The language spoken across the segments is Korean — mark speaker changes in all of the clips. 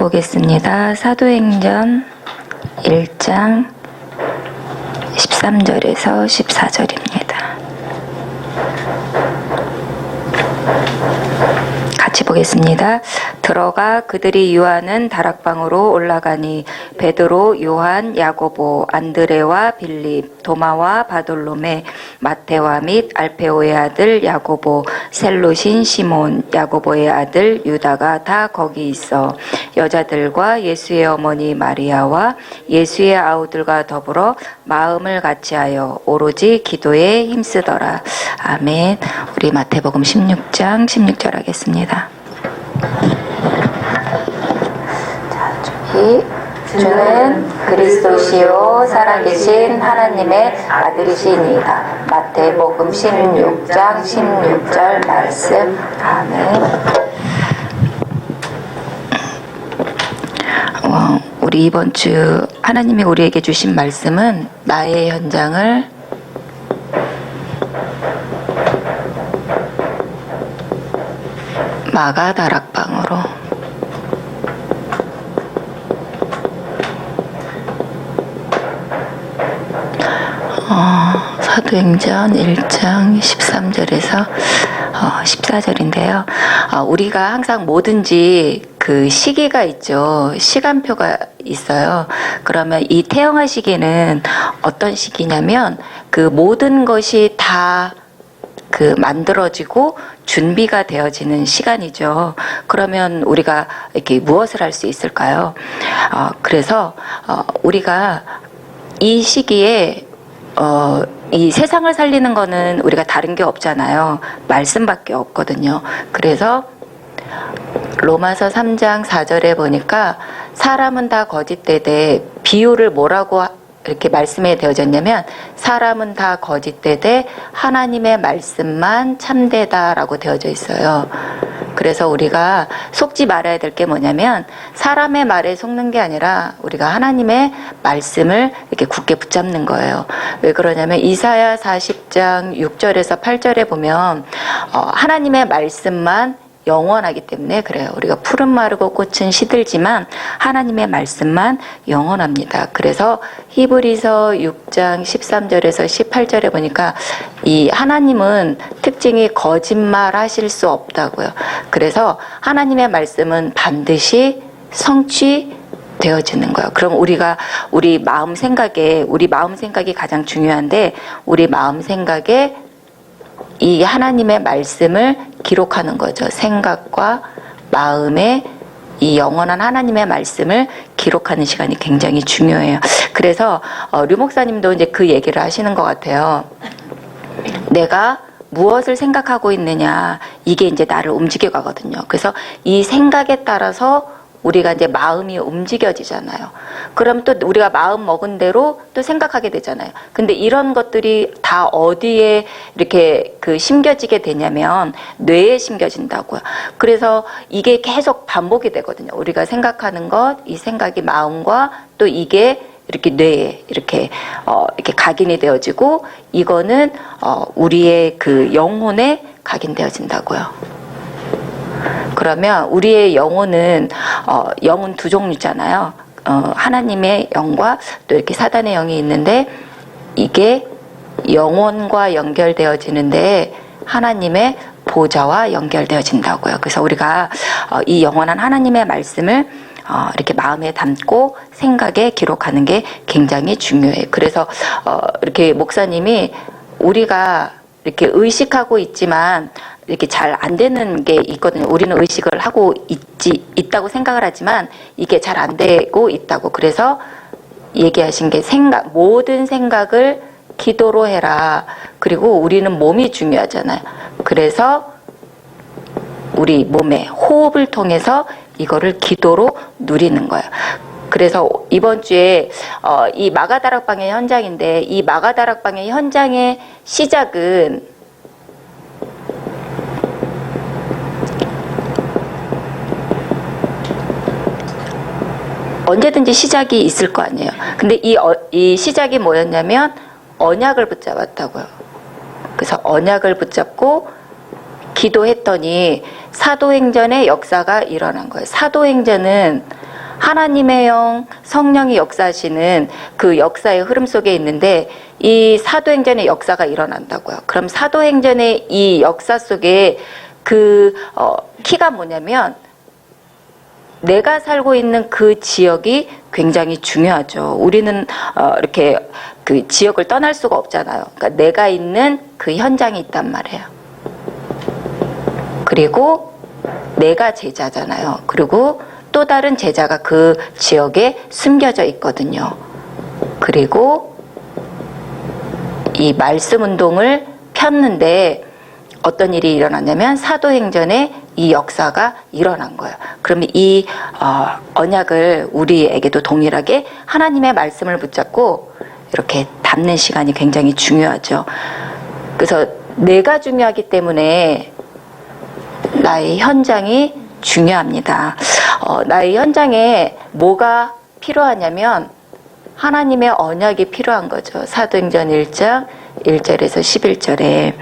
Speaker 1: 보겠습니다. 사도행전 1장 13절에서 14절입니다. 같이 보겠습니다. 들어가 그들이 유하는 다락방으로 올라가니 베드로, 요한, 야고보, 안드레와 빌립, 도마와 바돌로메, 마테와 및 알페오의 아들 야고보, 셀롯인 시몬, 야고보의 아들 유다가 다 거기 있어 여자들과 예수의 어머니 마리아와 예수의 아우들과 더불어 마음을 같이하여 오로지 기도에 힘쓰더라. 아멘. 우리 마태복음 16장 16절 하겠습니다. 자, 준비. 주는 그리스도시요 살아계신 하나님의 아들이시니이다. 마태복음 16장 16절 말씀. 아멘. 우리 이번 주 하나님이 우리에게 주신 말씀은 나의 현장을 마가 다락방으로. 사도행전 1장 13절에서 14절인데요. 우리가 항상 뭐든지 그 시기가 있죠. 시간표가 있어요. 그러면 이 태영아 시기는 어떤 시기냐면 그 모든 것이 다 그 만들어지고 준비가 되어지는 시간이죠. 그러면 우리가 이렇게 무엇을 할 수 있을까요? 그래서 우리가 이 시기에 이 세상을 살리는 거는 우리가 다른 게 없잖아요. 말씀밖에 없거든요. 그래서 로마서 3장 4절에 보니까 사람은 다 거짓되되 비유를 뭐라고 이렇게 말씀에 되어졌냐면 사람은 다 거짓되되 하나님의 말씀만 참되다라고 되어져 있어요. 그래서 우리가 속지 말아야 될 게 뭐냐면 사람의 말에 속는 게 아니라 우리가 하나님의 말씀을 이렇게 굳게 붙잡는 거예요. 왜 그러냐면 이사야 40장 6절에서 8절에 보면 하나님의 말씀만 영원하기 때문에 그래요. 우리가 풀은 마르고 꽃은 시들지만 하나님의 말씀만 영원합니다. 그래서 히브리서 6장 13절에서 18절에 보니까 이 하나님은 특징이 거짓말 하실 수 없다고요. 그래서 하나님의 말씀은 반드시 성취되어지는 거예요. 그럼 우리 마음 생각이 가장 중요한데 우리 마음 생각에 이 하나님의 말씀을 기록하는 거죠. 생각과 마음에 이 영원한 하나님의 말씀을 기록하는 시간이 굉장히 중요해요. 그래서 류 목사님도 이제 그 얘기를 하시는 것 같아요. 내가 무엇을 생각하고 있느냐, 이게 이제 나를 움직여 가거든요. 그래서 이 생각에 따라서 우리가 이제 마음이 움직여지잖아요. 그럼 또 우리가 마음 먹은 대로 또 생각하게 되잖아요. 근데 이런 것들이 다 어디에 이렇게 심겨지게 되냐면 뇌에 심겨진다고요. 그래서 이게 계속 반복이 되거든요. 우리가 생각하는 것, 이 생각이 마음과 또 이게 이렇게 뇌에 이렇게 각인이 되어지고 이거는 우리의 그 영혼에 각인되어진다고요. 그러면 우리의 영혼은 영은 두 종류잖아요. 하나님의 영과 또 이렇게 사단의 영이 있는데 이게 영혼과 연결되어지는데 하나님의 보좌와 연결되어진다고요. 그래서 우리가 이 영원한 하나님의 말씀을 이렇게 마음에 담고 생각에 기록하는 게 굉장히 중요해요. 그래서 이렇게 목사님이 우리가 이렇게 의식하고 있지만 이렇게 잘 안 되는 게 있거든요. 우리는 의식을 하고 있다고 생각을 하지만 이게 잘 안 되고 있다고. 그래서 얘기하신 게 모든 생각을 기도로 해라. 그리고 우리는 몸이 중요하잖아요. 그래서 우리 몸의 호흡을 통해서 이거를 기도로 누리는 거예요. 그래서 이번 주에 이 마가다락방의 현장인데 이 마가다락방의 현장의 시작은 언제든지 시작이 있을 거 아니에요. 근데 이 시작이 뭐였냐면 언약을 붙잡았다고요. 그래서 언약을 붙잡고 기도했더니 사도행전의 역사가 일어난 거예요. 사도행전은 하나님의 영, 성령이 역사하시는 그 역사의 흐름 속에 있는데 이 사도행전의 역사가 일어난다고요. 그럼 사도행전의 이 역사 속에 그 키가 뭐냐면 내가 살고 있는 그 지역이 굉장히 중요하죠. 우리는 이렇게 그 지역을 떠날 수가 없잖아요. 그러니까 내가 있는 그 현장이 있단 말이에요. 그리고 내가 제자잖아요. 그리고 또 다른 제자가 그 지역에 숨겨져 있거든요. 그리고 이 말씀 운동을 폈는데 어떤 일이 일어났냐면 사도행전에 이 역사가 일어난 거예요. 그러면 이 언약을 우리에게도 동일하게 하나님의 말씀을 붙잡고 이렇게 담는 시간이 굉장히 중요하죠. 그래서 내가 중요하기 때문에 나의 현장이 중요합니다. 나의 현장에 뭐가 필요하냐면 하나님의 언약이 필요한 거죠. 사도행전 1장 1절에서 11절에.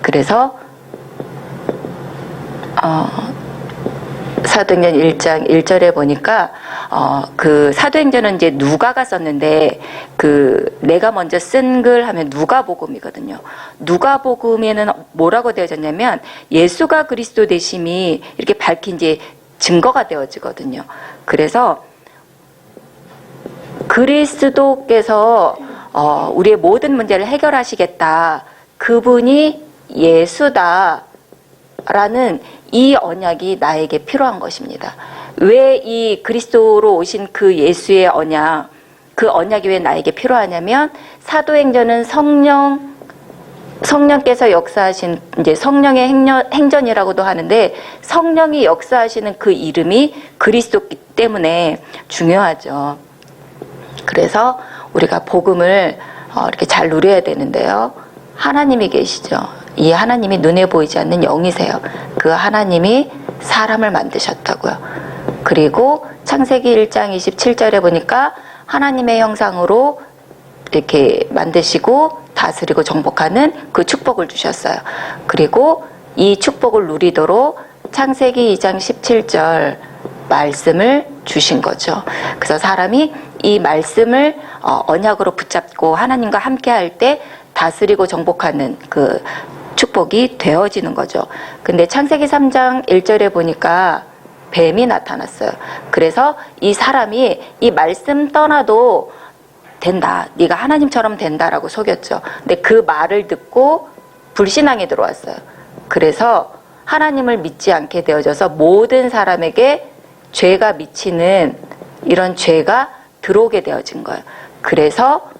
Speaker 1: 그래서 사도행전 1장 1절에 보니까 그 사도행전은 이제 누가가 썼는데 그 내가 먼저 쓴 글 하면 누가복음이거든요. 누가복음에는 뭐라고 되어졌냐면 예수가 그리스도 되심이 이렇게 밝힌 이제 증거가 되어지거든요. 그래서 그리스도께서 우리의 모든 문제를 해결하시겠다. 그분이 예수다. 라는 이 언약이 나에게 필요한 것입니다. 왜 이 그리스도로 오신 그 예수의 언약, 그 언약이 왜 나에게 필요하냐면 사도행전은 성령께서 역사하신 이제 성령의 행전이라고도 하는데 성령이 역사하시는 그 이름이 그리스도이기 때문에 중요하죠. 그래서 우리가 복음을 이렇게 잘 누려야 되는데요. 하나님이 계시죠. 이 하나님이 눈에 보이지 않는 영이세요. 그 하나님이 사람을 만드셨다고요. 그리고 창세기 1장 27절에 보니까 하나님의 형상으로 이렇게 만드시고 다스리고 정복하는 그 축복을 주셨어요. 그리고 이 축복을 누리도록 창세기 2장 17절 말씀을 주신 거죠. 그래서 사람이 이 말씀을 언약으로 붙잡고 하나님과 함께 할 때 다스리고 정복하는 그 축복이 되어지는 거죠. 근데 창세기 3장 1절에 보니까 뱀이 나타났어요. 그래서 이 사람이 이 말씀 떠나도 된다. 네가 하나님처럼 된다라고 속였죠. 근데 그 말을 듣고 불신앙이 들어왔어요. 그래서 하나님을 믿지 않게 되어져서 모든 사람에게 죄가 미치는 이런 죄가 들어오게 되어진 거예요. 그래서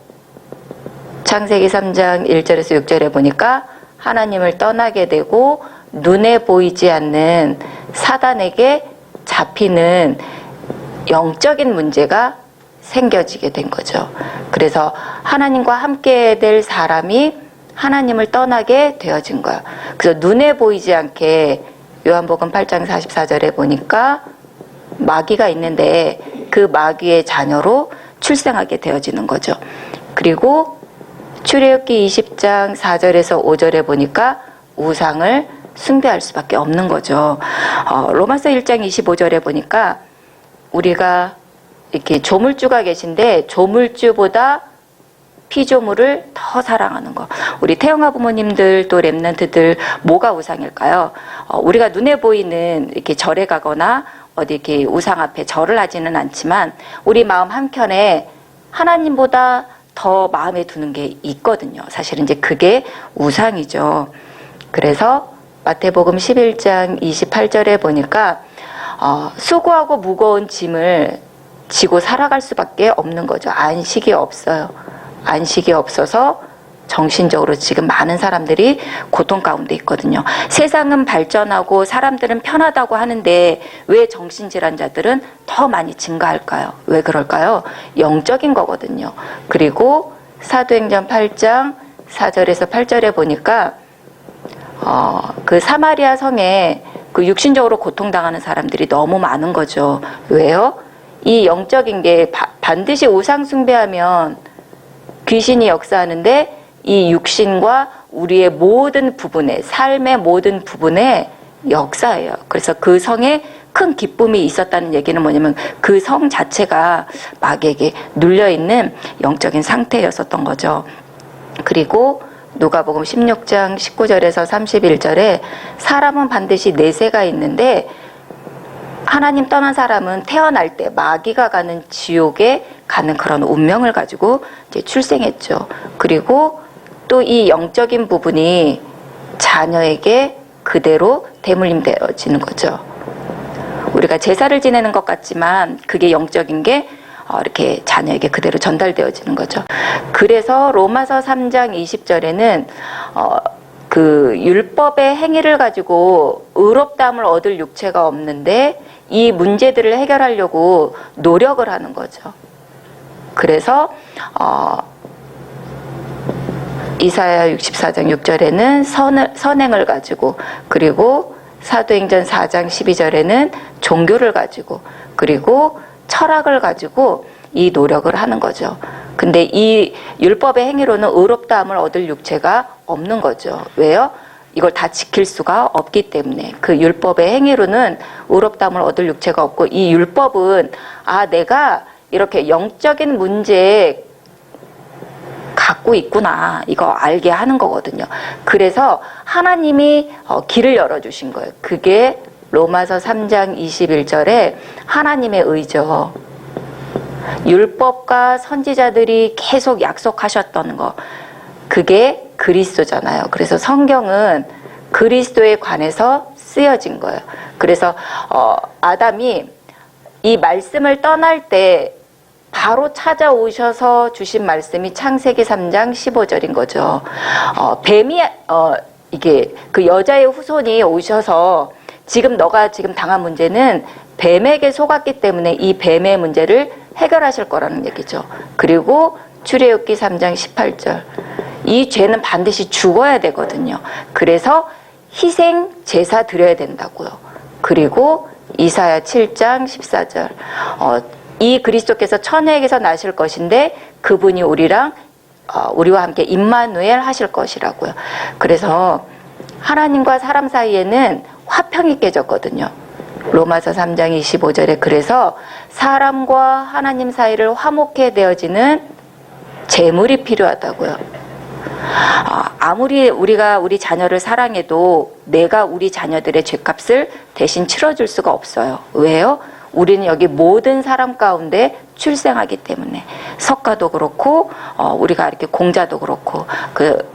Speaker 1: 창세기 3장 1절에서 6절에 보니까 하나님을 떠나게 되고 눈에 보이지 않는 사단에게 잡히는 영적인 문제가 생겨지게 된 거죠. 그래서 하나님과 함께 될 사람이 하나님을 떠나게 되어진 거예요. 그래서 눈에 보이지 않게 요한복음 8장 44절에 보니까 마귀가 있는데 그 마귀의 자녀로 출생하게 되어지는 거죠. 그리고 출애굽기 20장 4절에서 5절에 보니까 우상을 숭배할 수밖에 없는 거죠. 로마서 1장 25절에 보니까 우리가 이렇게 조물주가 계신데 조물주보다 피조물을 더 사랑하는 거. 우리 태영아 부모님들 또 랩런트들 뭐가 우상일까요? 우리가 눈에 보이는 이렇게 절에 가거나 어디 이렇게 우상 앞에 절을 하지는 않지만 우리 마음 한켠에 하나님보다 더 마음에 두는 게 있거든요. 사실은 이제 그게 우상이죠. 그래서 마태복음 11장 28절에 보니까 수고하고 무거운 짐을 지고 살아갈 수밖에 없는 거죠. 안식이 없어요. 안식이 없어서 정신적으로 지금 많은 사람들이 고통 가운데 있거든요. 세상은 발전하고 사람들은 편하다고 하는데 왜 정신질환자들은 더 많이 증가할까요? 왜 그럴까요? 영적인 거거든요. 그리고 사도행전 8장 4절에서 8절에 보니까 그 사마리아 성에 그 육신적으로 고통당하는 사람들이 너무 많은 거죠. 왜요? 이 영적인 게 반드시 우상 숭배하면 귀신이 역사하는데 이 육신과 우리의 모든 부분에 삶의 모든 부분에 역사예요. 그래서 그 성에 큰 기쁨이 있었다는 얘기는 뭐냐면 그 성 자체가 마귀에게 눌려있는 영적인 상태였었던 거죠. 그리고 누가복음 16장 19절에서 31절에 사람은 반드시 내세가 있는데 하나님 떠난 사람은 태어날 때 마귀가 가는 지옥에 가는 그런 운명을 가지고 이제 출생했죠. 그리고 또 이 영적인 부분이 자녀에게 그대로 대물림되어지는 거죠. 우리가 제사를 지내는 것 같지만 그게 영적인 게 이렇게 자녀에게 그대로 전달되어지는 거죠. 그래서 로마서 3장 20절에는 그 율법의 행위를 가지고 의롭다함을 얻을 육체가 없는데 이 문제들을 해결하려고 노력을 하는 거죠. 그래서 이사야 64장 6절에는 선행을 가지고, 그리고 사도행전 4장 12절에는 종교를 가지고, 그리고 철학을 가지고 이 노력을 하는 거죠. 근데 이 율법의 행위로는 의롭다함을 얻을 육체가 없는 거죠. 왜요? 이걸 다 지킬 수가 없기 때문에. 그 율법의 행위로는 의롭다함을 얻을 육체가 없고, 이 율법은 내가 이렇게 영적인 문제에 갖고 있구나, 이거 알게 하는 거거든요. 그래서 하나님이 길을 열어주신 거예요. 그게 로마서 3장 21절에 하나님의 의죠. 율법과 선지자들이 계속 약속하셨던 거, 그게 그리스도잖아요. 그래서 성경은 그리스도에 관해서 쓰여진 거예요. 그래서 아담이 이 말씀을 떠날 때 바로 찾아오셔서 주신 말씀이 창세기 3장 15절인 거죠. 뱀이 이게 그 여자의 후손이 오셔서 지금 너가 지금 당한 문제는 뱀에게 속았기 때문에 이 뱀의 문제를 해결하실 거라는 얘기죠. 그리고 출애굽기 3장 18절, 이 죄는 반드시 죽어야 되거든요. 그래서 희생 제사 드려야 된다고요. 그리고 이사야 7장 14절, 이 그리스도께서 천녀에게서 나실 것인데 그분이 우리와 함께 임마누엘 하실 것이라고요. 그래서 하나님과 사람 사이에는 화평이 깨졌거든요. 로마서 3장 25절에 그래서 사람과 하나님 사이를 화목해 되어지는 제물이 필요하다고요. 아무리 우리가 우리 자녀를 사랑해도 내가 우리 자녀들의 죄값을 대신 치러줄 수가 없어요. 왜요? 우리는 여기 모든 사람 가운데 출생하기 때문에. 석가도 그렇고 우리가 이렇게 공자도 그렇고 그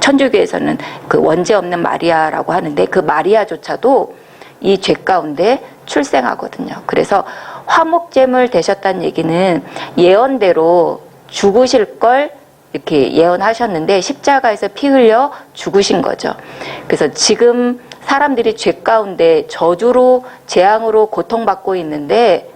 Speaker 1: 천주교에서는 그 원죄 없는 마리아라고 하는데 그 마리아조차도 이 죄 가운데 출생하거든요. 그래서 화목제물 되셨다는 얘기는 예언대로 죽으실 걸 이렇게 예언하셨는데 십자가에서 피 흘려 죽으신 거죠. 그래서 지금 사람들이 죄 가운데 저주로 재앙으로 고통받고 있는데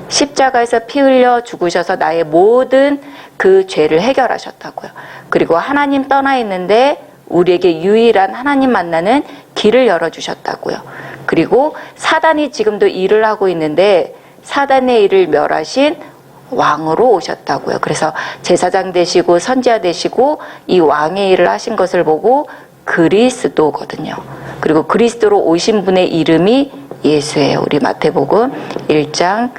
Speaker 1: 십자가에서 피 흘려 죽으셔서 나의 모든 그 죄를 해결하셨다고요. 그리고 하나님 떠나 있는데 우리에게 유일한 하나님 만나는 길을 열어주셨다고요. 그리고 사단이 지금도 일을 하고 있는데 사단의 일을 멸하신 왕으로 오셨다고요. 그래서 제사장 되시고 선지자 되시고 이 왕의 일을 하신 것을 보고 그리스도거든요. 그리고 그리스도로 오신 분의 이름이 예수예요. 우리 마태복음 1장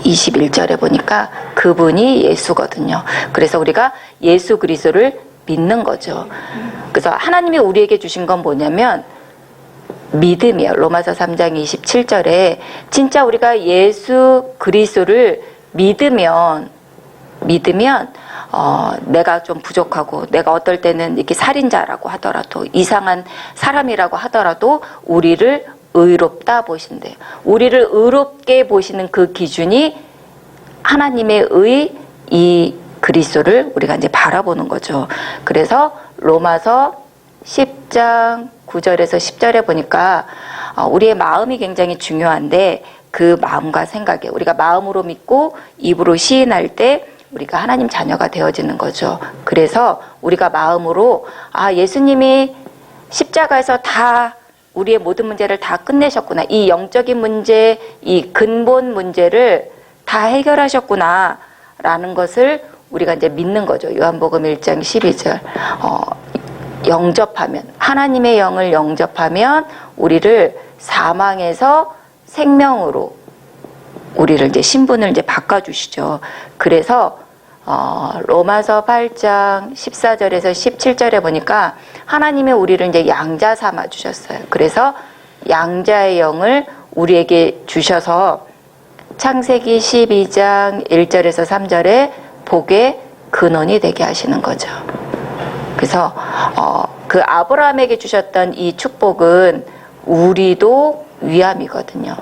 Speaker 1: 21절에 보니까 그분이 예수거든요. 그래서 우리가 예수 그리스도를 믿는 거죠. 그래서 하나님이 우리에게 주신 건 뭐냐면 믿음이에요. 로마서 3장 27절에 진짜 우리가 예수 그리스도를 믿으면 내가 좀 부족하고 내가 어떨 때는 이렇게 살인자라고 하더라도 이상한 사람이라고 하더라도 우리를 의롭다 보신대요. 우리를 의롭게 보시는 그 기준이 하나님의 이 그리스도를 우리가 이제 바라보는 거죠. 그래서 로마서 10장 9절에서 10절에 보니까 우리의 마음이 굉장히 중요한데 그 마음과 생각에 우리가 마음으로 믿고 입으로 시인할 때 우리가 하나님 자녀가 되어지는 거죠. 그래서 우리가 마음으로 예수님이 십자가에서 다 우리의 모든 문제를 다 끝내셨구나. 이 영적인 문제, 이 근본 문제를 다 해결하셨구나 라는 것을 우리가 이제 믿는 거죠. 요한복음 1장 12절. 영접하면, 하나님의 영을 영접하면 우리를 사망에서 생명으로 우리를 이제 신분을 이제 바꿔주시죠. 그래서 로마서 8장 14절에서 17절에 보니까 하나님이 우리를 이제 양자 삼아 주셨어요. 그래서 양자의 영을 우리에게 주셔서 창세기 12장 1절에서 3절에 복의 근원이 되게 하시는 거죠. 그래서 그 아브라함에게 주셨던 이 축복은 우리도 위함이거든요.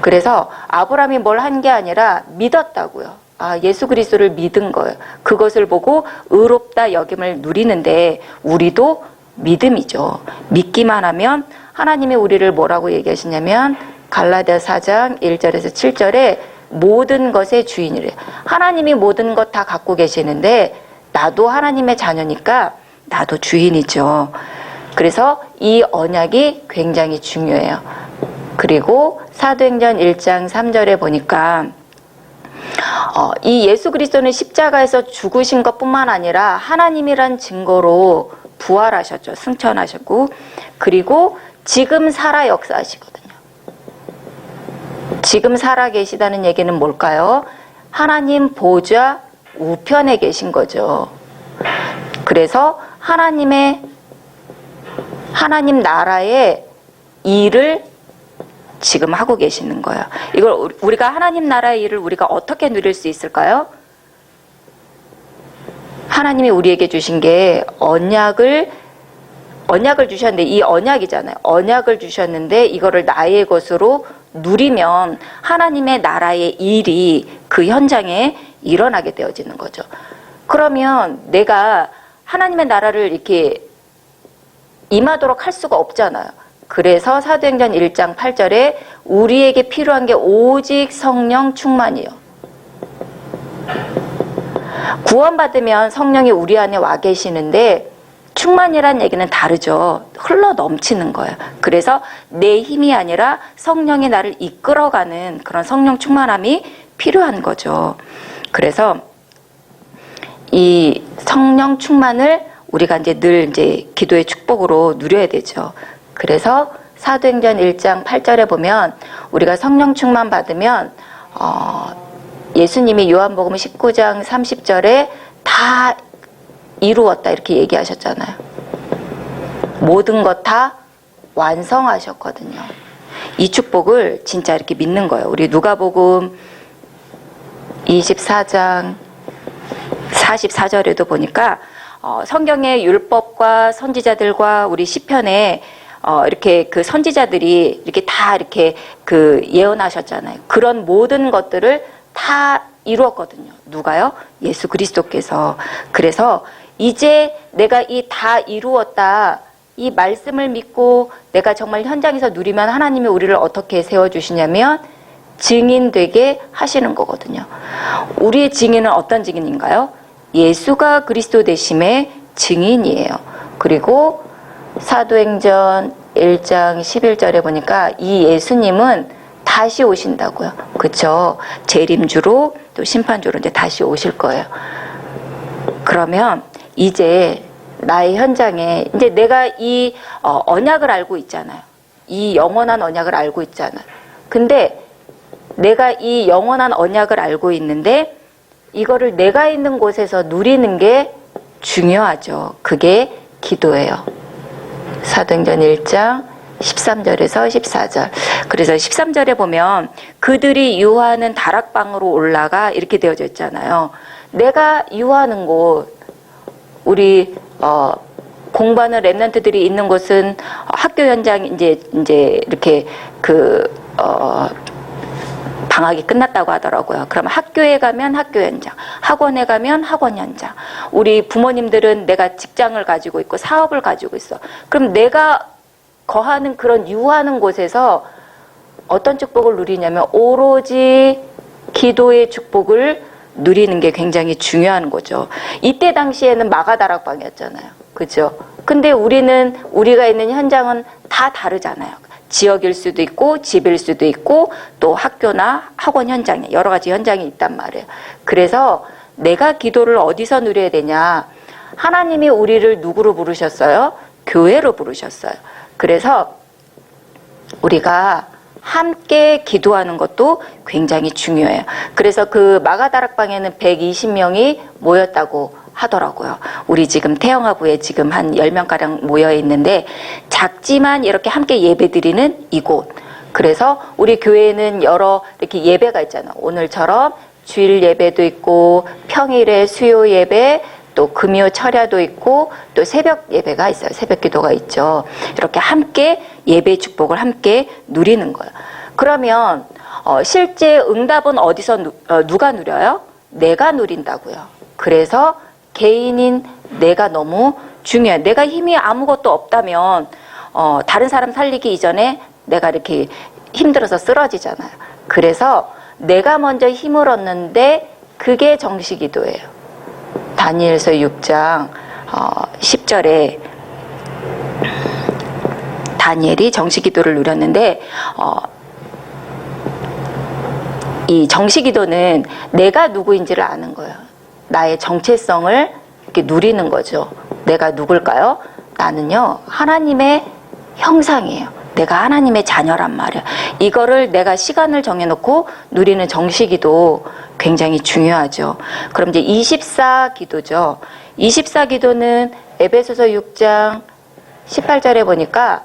Speaker 1: 그래서 아브라함이 뭘 한 게 아니라 믿었다고요. 예수 그리스도를 믿은 거예요. 그것을 보고 의롭다 여김을 누리는데 우리도 믿음이죠. 믿기만 하면 하나님이 우리를 뭐라고 얘기하시냐면 갈라디아 4장 1절에서 7절에 모든 것의 주인이래요. 하나님이 모든 것 다 갖고 계시는데 나도 하나님의 자녀니까 나도 주인이죠. 그래서 이 언약이 굉장히 중요해요. 그리고 사도행전 1장 3절에 보니까 이 예수 그리스도는 십자가에서 죽으신 것뿐만 아니라 하나님이란 증거로 부활하셨죠. 승천하셨고, 그리고 지금 살아 역사하시거든요. 지금 살아 계시다는 얘기는 뭘까요? 하나님 보좌 우편에 계신 거죠. 그래서 하나님 나라의 일을 지금 하고 계시는 거예요. 이걸 우리가 하나님 나라의 일을 우리가 어떻게 누릴 수 있을까요? 하나님이 우리에게 주신 게 언약을 주셨는데, 이 언약이잖아요. 언약을 주셨는데 이거를 나의 것으로 누리면 하나님의 나라의 일이 그 현장에 일어나게 되어지는 거죠. 그러면 내가 하나님의 나라를 이렇게 임하도록 할 수가 없잖아요. 그래서 사도행전 1장 8절에 우리에게 필요한 게 오직 성령 충만이요. 구원받으면 성령이 우리 안에 와 계시는데 충만이라는 얘기는 다르죠. 흘러 넘치는 거예요. 그래서 내 힘이 아니라 성령이 나를 이끌어가는 그런 성령 충만함이 필요한 거죠. 그래서 이 성령 충만을 우리가 이제 늘 이제 기도의 축복으로 누려야 되죠. 그래서 사도행전 1장 8절에 보면 우리가 성령 충만 받으면 예수님이 요한복음 19장 30절에 다 이루었다 이렇게 얘기하셨잖아요. 모든 것 다 완성하셨거든요. 이 축복을 진짜 이렇게 믿는 거예요. 우리 누가복음 24장 44절에도 보니까 성경의 율법과 선지자들과 우리 시편에 이렇게 그 선지자들이 이렇게 다 이렇게 그 예언하셨잖아요. 그런 모든 것들을 다 이루었거든요. 누가요? 예수 그리스도께서. 그래서 이제 내가 이 다 이루었다, 이 말씀을 믿고 내가 정말 현장에서 누리면 하나님이 우리를 어떻게 세워주시냐면 증인 되게 하시는 거거든요. 우리의 증인은 어떤 증인인가요? 예수가 그리스도 되심의 증인이에요. 그리고 사도행전 1장 11절에 보니까 이 예수님은 다시 오신다고요. 그렇죠? 재림주로 또 심판주로 이제 다시 오실 거예요. 그러면 이제 나의 현장에 이제 내가 이 언약을 알고 있잖아요. 이 영원한 언약을 알고 있잖아요. 근데 내가 이 영원한 언약을 알고 있는데 이거를 내가 있는 곳에서 누리는 게 중요하죠. 그게 기도예요. 사도행전 1장 13절에서 14절. 그래서 13절에 보면 그들이 유하는 다락방으로 올라가 이렇게 되어져 있잖아요. 내가 유하는 곳, 우리 공부하는 랩런트들이 있는 곳은 학교 현장 이제 이렇게 방학이 끝났다고 하더라고요. 그럼 학교에 가면 학교 현장, 학원에 가면 학원 현장. 우리 부모님들은 내가 직장을 가지고 있고 사업을 가지고 있어. 그럼 내가 거하는 그런 유하는 곳에서 어떤 축복을 누리냐면 오로지 기도의 축복을 누리는 게 굉장히 중요한 거죠. 이때 당시에는 마가다락방이었잖아요. 그죠? 근데 우리가 있는 현장은 다 다르잖아요. 지역일 수도 있고 집일 수도 있고 또 학교나 학원 현장에 여러 가지 현장이 있단 말이에요. 그래서 내가 기도를 어디서 누려야 되냐? 하나님이 우리를 누구로 부르셨어요? 교회로 부르셨어요. 그래서 우리가 함께 기도하는 것도 굉장히 중요해요. 그래서 그 마가다락방에는 120명이 모였다고 하더라고요. 우리 지금 태영아부에 지금 한 10명가량 모여 있는데 작지만 이렇게 함께 예배드리는 이곳. 그래서 우리 교회에는 여러 이렇게 예배가 있잖아. 오늘처럼 주일 예배도 있고 평일에 수요 예배, 또 금요 철야도 있고 또 새벽 예배가 있어요. 새벽 기도가 있죠. 이렇게 함께 예배 축복을 함께 누리는 거예요. 그러면 실제 응답은 어디서 누가 누려요? 내가 누린다고요. 그래서 개인인 내가 너무 중요해. 내가 힘이 아무것도 없다면 다른 사람 살리기 이전에 내가 이렇게 힘들어서 쓰러지잖아요. 그래서 내가 먼저 힘을 얻는데 그게 정식기도예요. 다니엘서 6장 10절에 다니엘이 정식기도를 누렸는데 이 정식기도는 내가 누구인지를 아는 거예요. 나의 정체성을 이렇게 누리는 거죠. 내가 누굴까요? 나는요, 하나님의 형상이에요. 내가 하나님의 자녀란 말이에요. 이거를 내가 시간을 정해놓고 누리는 정식기도 굉장히 중요하죠. 그럼 이제 24기도죠. 24기도는 에베소서 6장 18절에 보니까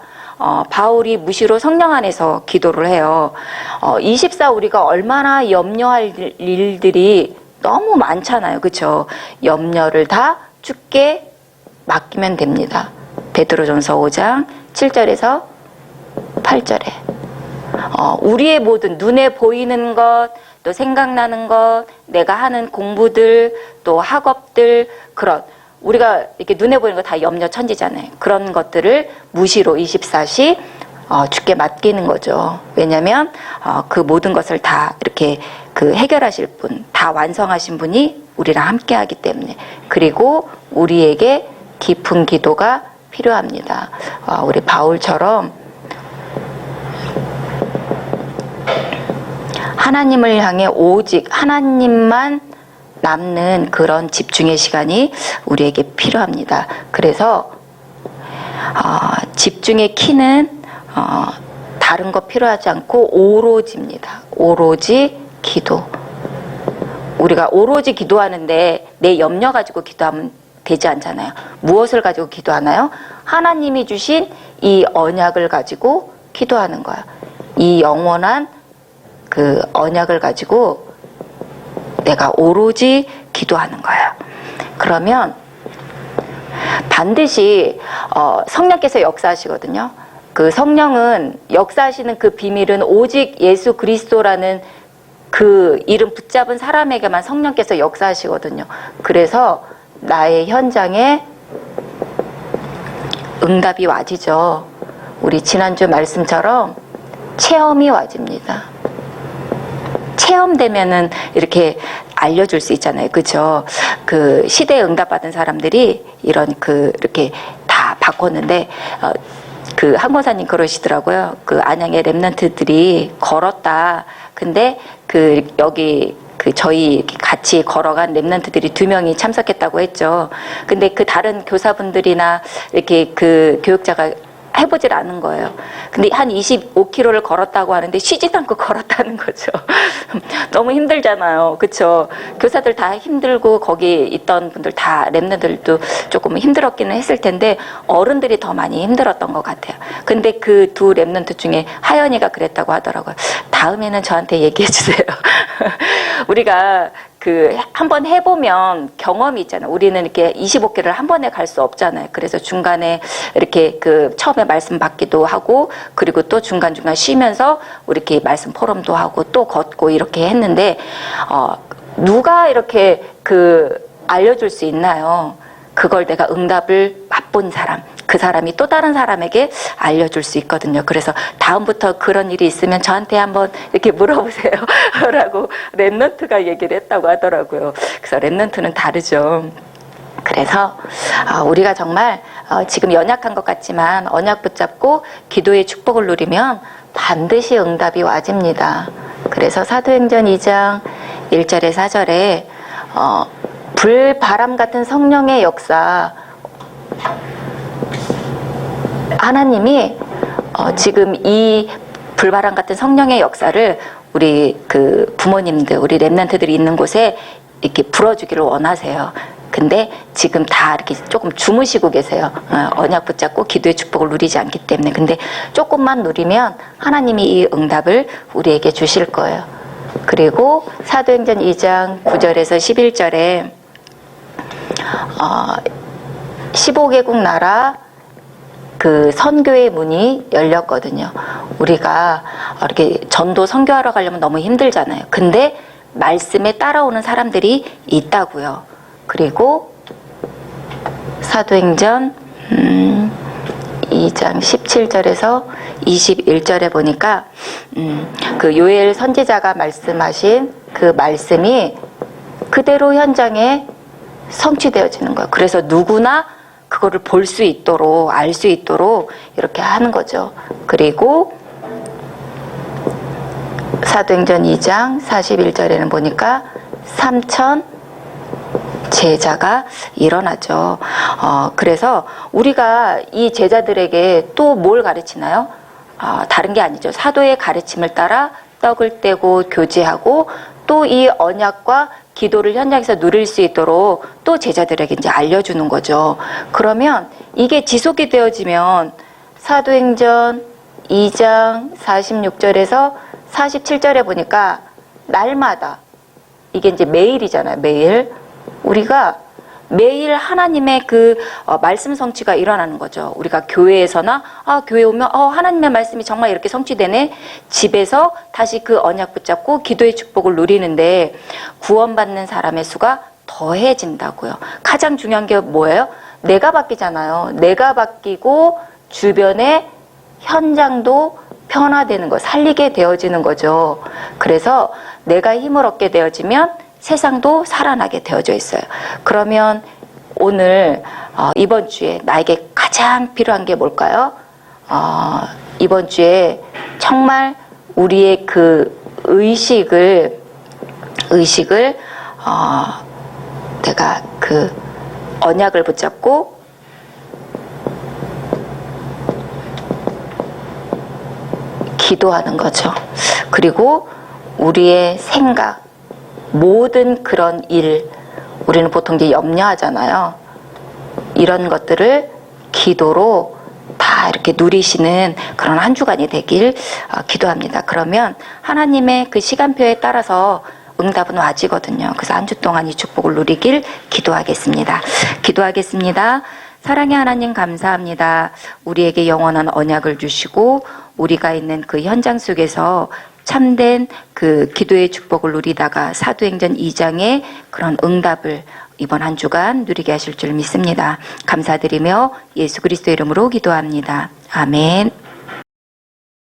Speaker 1: 바울이 무시로 성령 안에서 기도를 해요. 24 우리가 얼마나 염려할 일들이 너무 많잖아요. 그렇죠? 염려를 다 주께 맡기면 됩니다. 베드로전서 5장 7절에서 8절에 우리의 모든 눈에 보이는 것, 또 생각나는 것, 내가 하는 공부들, 또 학업들, 그런 우리가 이렇게 눈에 보이는 거 다 염려천지잖아요. 그런 것들을 무시로 24시 주께 맡기는 거죠. 왜냐하면 그 모든 것을 다 이렇게 그 해결하실 분, 다 완성하신 분이 우리랑 함께하기 때문에. 그리고 우리에게 깊은 기도가 필요합니다. 우리 바울처럼 하나님을 향해 오직 하나님만 남는 그런 집중의 시간이 우리에게 필요합니다. 그래서 집중의 키는 다른 거 필요하지 않고 오로지입니다. 오로지 기도. 우리가 오로지 기도하는데 내 염려 가지고 기도하면 되지 않잖아요. 무엇을 가지고 기도하나요? 하나님이 주신 이 언약을 가지고 기도하는 거야. 이 영원한 그 언약을 가지고 내가 오로지 기도하는 거예요. 그러면 반드시 성령께서 역사하시거든요. 그 성령은 역사하시는 그 비밀은 오직 예수 그리스도라는 그 이름 붙잡은 사람에게만 성령께서 역사하시거든요. 그래서 나의 현장에 응답이 와지죠. 우리 지난주 말씀처럼 체험이 와집니다. 체험되면은 이렇게 알려줄 수 있잖아요. 그죠? 그 시대에 응답받은 사람들이 이런 이렇게 다 바꿨는데, 그 한권사님 그러시더라고요. 그 안양의 랩런트들이 걸었다. 근데 여기 저희 같이 걸어간 랩런트들이 2명이 참석했다고 했죠. 근데 그 다른 교사분들이나 이렇게 그 교육자가 해보질 않은 거예요. 근데 한 25km를 걸었다고 하는데 쉬지도 않고 걸었다는 거죠. 너무 힘들잖아요. 그쵸? 교사들 다 힘들고 거기 있던 분들 다 랩런트들도 조금 힘들었기는 했을 텐데 어른들이 더 많이 힘들었던 것 같아요. 근데 그 2 랩런트 중에 하연이가 그랬다고 하더라고요. 다음에는 저한테 얘기해 주세요. 우리가 한번 해보면 경험이 있잖아요. 우리는 이렇게 25km를 한 번에 갈 수 없잖아요. 그래서 중간에 이렇게 처음에 말씀 받기도 하고, 그리고 또 중간중간 쉬면서 우리 이렇게 말씀 포럼도 하고 또 걷고 이렇게 했는데, 누가 이렇게 알려줄 수 있나요? 그걸 내가 응답을 맛본 사람, 그 사람이 또 다른 사람에게 알려줄 수 있거든요. 그래서 다음부터 그런 일이 있으면 저한테 한번 이렇게 물어보세요. 라고 랩런트가 얘기를 했다고 하더라고요. 그래서 랩런트는 다르죠. 그래서 우리가 정말 지금 연약한 것 같지만 언약 붙잡고 기도의 축복을 누리면 반드시 응답이 와집니다. 그래서 사도행전 2장 1절에 4절에 불바람 같은 성령의 역사, 하나님이 지금 이 불바람 같은 성령의 역사를 우리 그 부모님들, 우리 렘넌트들이 있는 곳에 이렇게 불어주기를 원하세요. 근데 지금 다 이렇게 조금 주무시고 계세요. 언약 붙잡고 기도의 축복을 누리지 않기 때문에. 근데 조금만 누리면 하나님이 이 응답을 우리에게 주실 거예요. 그리고 사도행전 2장 9절에서 11절에 15개국 나라 그 선교의 문이 열렸거든요. 우리가 이렇게 전도 선교하러 가려면 너무 힘들잖아요. 근데 말씀에 따라오는 사람들이 있다고요. 그리고 사도행전 2장 17절에서 21절에 보니까 그 요엘 선지자가 말씀하신 그 말씀이 그대로 현장에 성취되어지는 거예요. 그래서 누구나 그거를 볼 수 있도록, 알 수 있도록 이렇게 하는 거죠. 그리고 사도행전 2장 41절에는 보니까 3,000 제자가 일어나죠. 그래서 우리가 이 제자들에게 또 뭘 가르치나요? 다른 게 아니죠. 사도의 가르침을 따라 떡을 떼고 교제하고 또 이 언약과 기도를 현장에서 누릴 수 있도록 또 제자들에게 이제 알려주는 거죠. 그러면 이게 지속이 되어지면 사도행전 2장 46절에서 47절에 보니까 날마다, 이게 이제 매일이잖아요. 매일 우리가 매일 하나님의 그 말씀 성취가 일어나는 거죠. 우리가 교회에서나 교회 오면 하나님의 말씀이 정말 이렇게 성취되네. 집에서 다시 그 언약 붙잡고 기도의 축복을 누리는데 구원받는 사람의 수가 더해진다고요. 가장 중요한 게 뭐예요? 내가 바뀌잖아요. 내가 바뀌고 주변의 현장도 변화되는 거, 살리게 되어지는 거죠. 그래서 내가 힘을 얻게 되어지면 세상도 살아나게 되어져 있어요. 그러면 오늘 이번 주에 나에게 가장 필요한 게 뭘까요? 이번 주에 정말 우리의 그 의식을 내가 그 언약을 붙잡고 기도하는 거죠. 그리고 우리의 생각, 모든 그런 일, 우리는 보통 이제 염려하잖아요. 이런 것들을 기도로 다 이렇게 누리시는 그런 한 주간이 되길 기도합니다. 그러면 하나님의 그 시간표에 따라서 응답은 와지거든요. 그래서 한 주 동안 이 축복을 누리길 기도하겠습니다. 기도하겠습니다. 사랑의 하나님 감사합니다. 우리에게 영원한 언약을 주시고 우리가 있는 그 현장 속에서 참된 그 기도의 축복을 누리다가 사도행전 2장의 그런 응답을 이번 한 주간 누리게 하실 줄 믿습니다. 감사드리며 예수 그리스도 이름으로 기도합니다. 아멘.